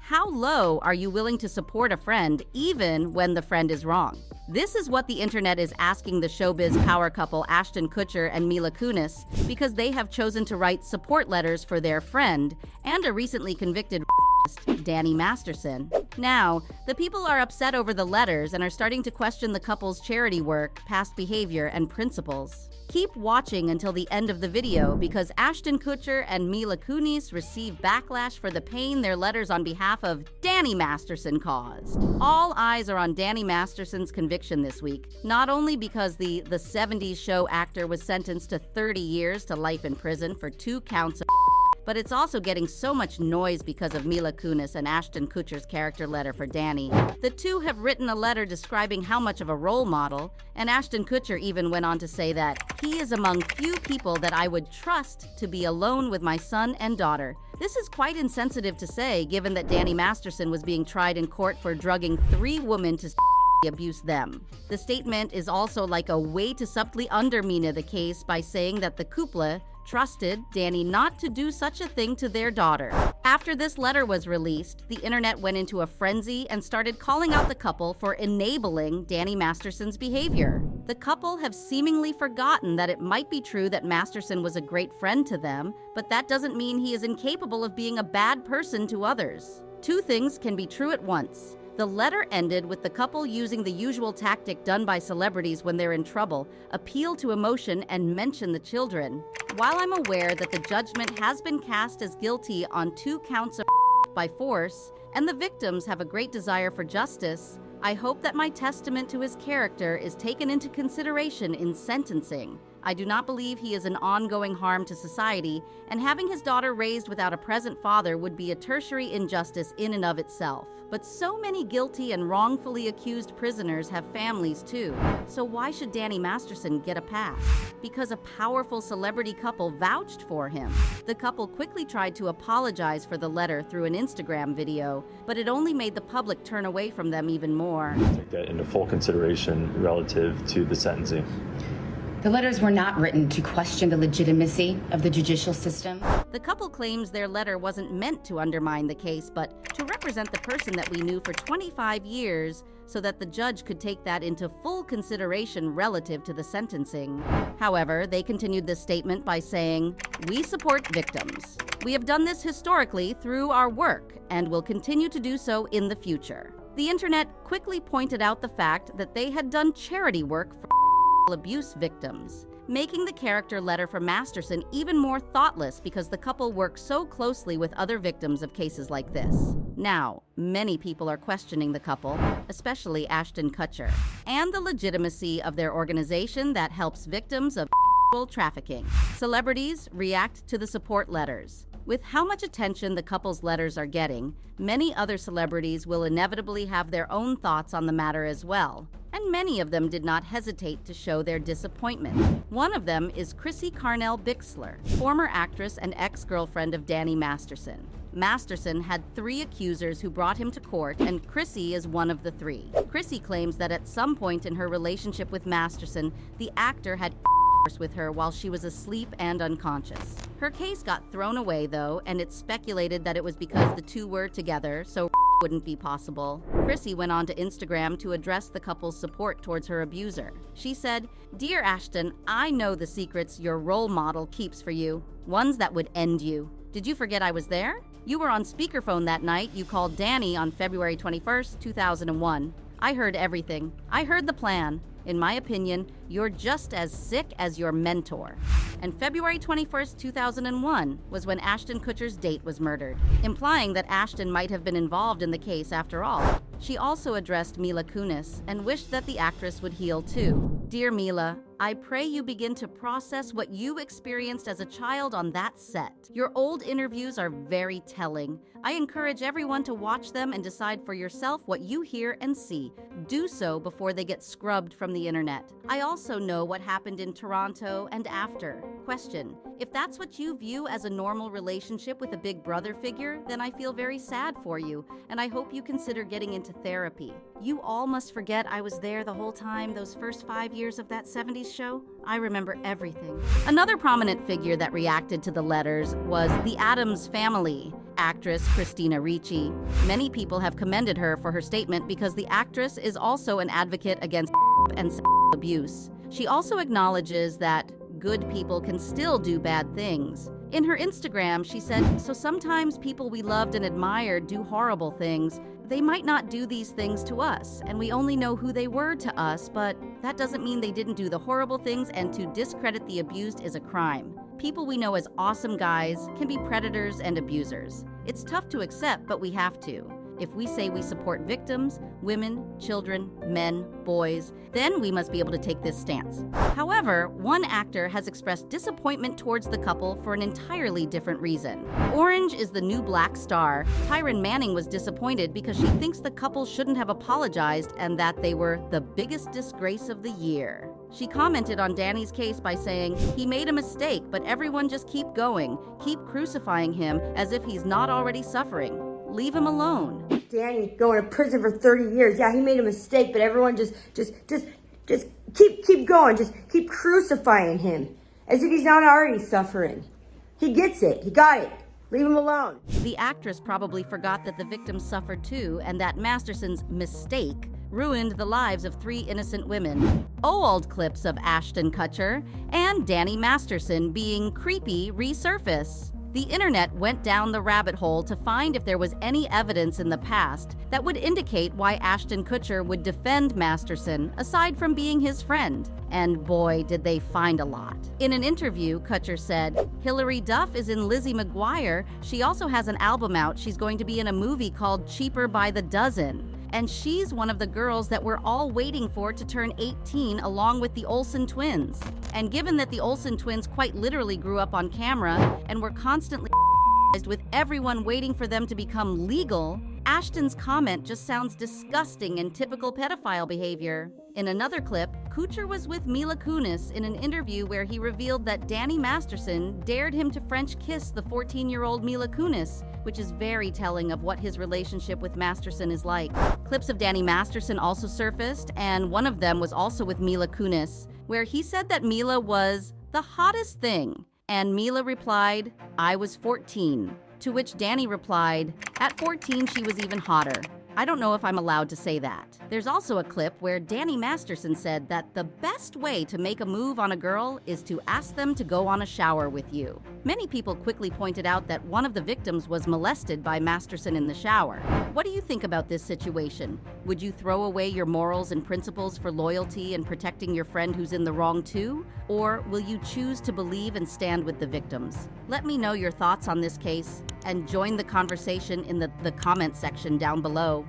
How low are you willing to support a friend even when the friend is wrong? This is what the internet is asking the showbiz power couple Ashton Kutcher and Mila Kunis because they have chosen to write support letters for their friend and a recently convicted Danny Masterson. Now, the people are upset over the letters and are starting to question the couple's charity work, past behavior, and principles. Keep watching until the end of the video because Ashton Kutcher and Mila Kunis receive backlash for the pain their letters on behalf of Danny Masterson caused. All eyes are on Danny Masterson's conviction this week, not only because the 70s show actor was sentenced to 30 years to life in prison for 2 counts of but it's also getting so much noise because of Mila Kunis and Ashton Kutcher's character letter for Danny. The two have written a letter describing how much of a role model, and Ashton Kutcher even went on to say that he is among few people that I would trust to be alone with my son and daughter. This is quite insensitive to say, given that Danny Masterson was being tried in court for drugging 3 women to abuse them. The statement is also like a way to subtly undermine the case by saying that the couple trusted Danny not to do such a thing to their daughter. After this letter was released, the internet went into a frenzy and started calling out the couple for enabling Danny Masterson's behavior. The couple have seemingly forgotten that it might be true that Masterson was a great friend to them, but that doesn't mean he is incapable of being a bad person to others. 2 things can be true at once. The letter ended with the couple using the usual tactic done by celebrities when they're in trouble, appeal to emotion and mention the children. While I'm aware that the judgment has been cast as guilty on 2 counts of by force, and the victims have a great desire for justice, I hope that my testament to his character is taken into consideration in sentencing. I do not believe he is an ongoing harm to society, and having his daughter raised without a present father would be a tertiary injustice in and of itself. But so many guilty and wrongfully accused prisoners have families too. So why should Danny Masterson get a pass? Because a powerful celebrity couple vouched for him. The couple quickly tried to apologize for the letter through an Instagram video, but it only made the public turn away from them even more. Take that into full consideration relative to the sentencing. The letters were not written to question the legitimacy of the judicial system. The couple claims their letter wasn't meant to undermine the case, but to represent the person that we knew for 25 years so that the judge could take that into full consideration relative to the sentencing. However, they continued this statement by saying, "We support victims. We have done this historically through our work and will continue to do so in the future." The internet quickly pointed out the fact that they had done charity work for abuse victims, making the character letter for Masterson even more thoughtless because the couple works so closely with other victims of cases like this. Now, many people are questioning the couple, especially Ashton Kutcher, and the legitimacy of their organization that helps victims of trafficking. Celebrities react to the support letters. With how much attention the couple's letters are getting, many other celebrities will inevitably have their own thoughts on the matter as well. And many of them did not hesitate to show their disappointment. One of them is Chrissy Bixler, former actress and ex-girlfriend of Danny Masterson. Masterson had 3 accusers who brought him to court, and Chrissy is one of the 3. Chrissy claims that at some point in her relationship with Masterson, the actor had with her while she was asleep and unconscious. Her case got thrown away though, and it's speculated that it was because the 2 were together, so wouldn't be possible. Chrissy went on to Instagram to address the couple's support towards her abuser. She said, "Dear Ashton, I know the secrets your role model keeps for you, ones that would end you. Did you forget I was there? You were on speakerphone that night you called Danny on February 21st, 2001. I heard everything. I heard the plan. In my opinion, you're just as sick as your mentor." And February 21st, 2001 was when Ashton Kutcher's date was murdered, implying that Ashton might have been involved in the case after all. She also addressed Mila Kunis and wished that the actress would heal too. "Dear Mila, I pray you begin to process what you experienced as a child on that set. Your old interviews are very telling. I encourage everyone to watch them and decide for yourself what you hear and see. Do so before they get scrubbed from the internet. I also know what happened in Toronto and after. Question: if that's what you view as a normal relationship with a big brother figure, then I feel very sad for you, and I hope you consider getting into therapy. You all must forget I was there the whole time those first 5 years of that 70s '90s show? I remember everything. Another prominent figure that reacted to the letters was the Addams family, actress Christina Ricci. Many people have commended her for her statement because the actress is also an advocate against and abuse. She also acknowledges that good people can still do bad things. In her Instagram, she said, "So sometimes people we loved and admired do horrible things. They might not do these things to us, and we only know who they were to us, but that doesn't mean they didn't do the horrible things, and to discredit the abused is a crime. People we know as awesome guys can be predators and abusers. It's tough to accept, but we have to. If we say we support victims, women, children, men, boys, then we must be able to take this stance." However, one actor has expressed disappointment towards the couple for an entirely different reason. Orange is the New Black star. Tyron Manning was disappointed because she thinks the couple shouldn't have apologized and that they were the biggest disgrace of the year. She commented on Danny's case by saying, "He made a mistake, but everyone just keep going. Keep crucifying him as if he's not already suffering. Leave him alone." Danny going to prison for 30 years. Yeah, he made a mistake, but everyone just keep going. Just keep crucifying him as if he's not already suffering. He gets it. He got it. Leave him alone. The actress probably forgot that the victims suffered too, and that Masterson's mistake ruined the lives of 3 innocent women. Old clips of Ashton Kutcher and Danny Masterson being creepy resurface. The internet went down the rabbit hole to find if there was any evidence in the past that would indicate why Ashton Kutcher would defend Masterson, aside from being his friend. And boy, did they find a lot. In an interview, Kutcher said, "Hilary Duff is in Lizzie McGuire. She also has an album out. She's going to be in a movie called Cheaper by the Dozen. And she's one of the girls that we're all waiting for to turn 18 along with the Olsen twins." And given that the Olsen twins quite literally grew up on camera and were constantly with everyone waiting for them to become legal, Ashton's comment just sounds disgusting and typical pedophile behavior. In another clip, Kutcher was with Mila Kunis in an interview where he revealed that Danny Masterson dared him to French kiss the 14-year-old Mila Kunis, which is very telling of what his relationship with Masterson is like. Clips of Danny Masterson also surfaced, and one of them was also with Mila Kunis, where he said that Mila was the hottest thing. And Mila replied, "I was 14." To which Danny replied, "At 14, she was even hotter. I don't know if I'm allowed to say that." There's also a clip where Danny Masterson said that the best way to make a move on a girl is to ask them to go on a shower with you. Many people quickly pointed out that one of the victims was molested by Masterson in the shower. What do you think about this situation? Would you throw away your morals and principles for loyalty and protecting your friend who's in the wrong too? Or will you choose to believe and stand with the victims? Let me know your thoughts on this case and join the conversation in the comment section down below.